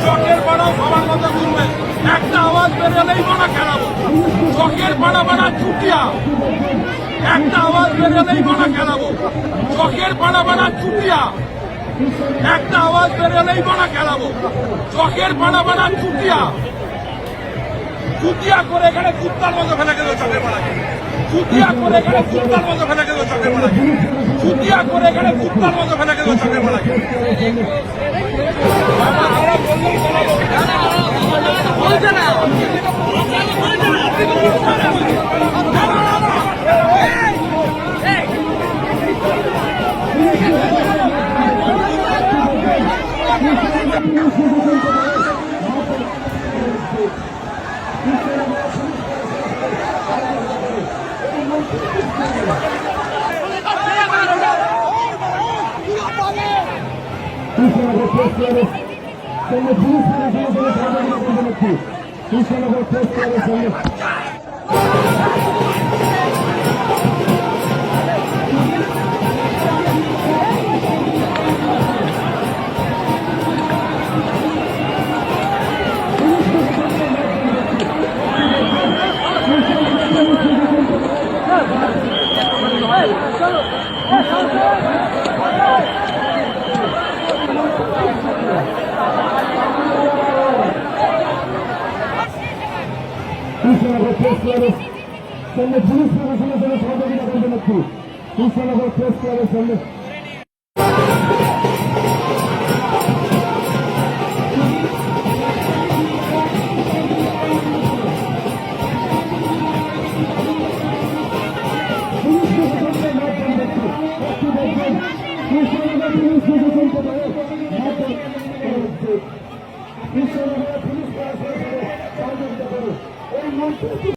চকের পাড়া সবার কথা শুনবে, একটা আওয়াজ বেরোলেই মানা খেলাবো। চকের পাড়া পাড়া চুটিয়া, একটা আওয়াজ বেরোলেই মানা খেলাবো। চকের পাড়া পাড়া চুটিয়া, একটা আওয়াজ বেরোলেই মানা খেলাবো। চকের পাড়া পাড়া চুটিয়া, চুটিয়া করে এখানে কুত্তার মতো ফেলে গেল চকের পাড়াকে। চুটিয়া করে এখানে কুত্তার মতো ফেলে গেল চকের পাড়াকে। চুটিয়া করে এখানে কুত্তার মতো ফেলে গেল চকের পাড়াকে। বলছে না কৃষ্ণনগর প্রেস ক্লাবের সামনে পুলিশ প্রশাসনের সঙ্গে সহযোগিতা করতে পারছি। কৃষ্ণনগর প্রেস ক্লাবের সামনে কৃষ্ণনগর পুলিশ প্রশাসনের সঙ্গে সহযোগিতা করুন।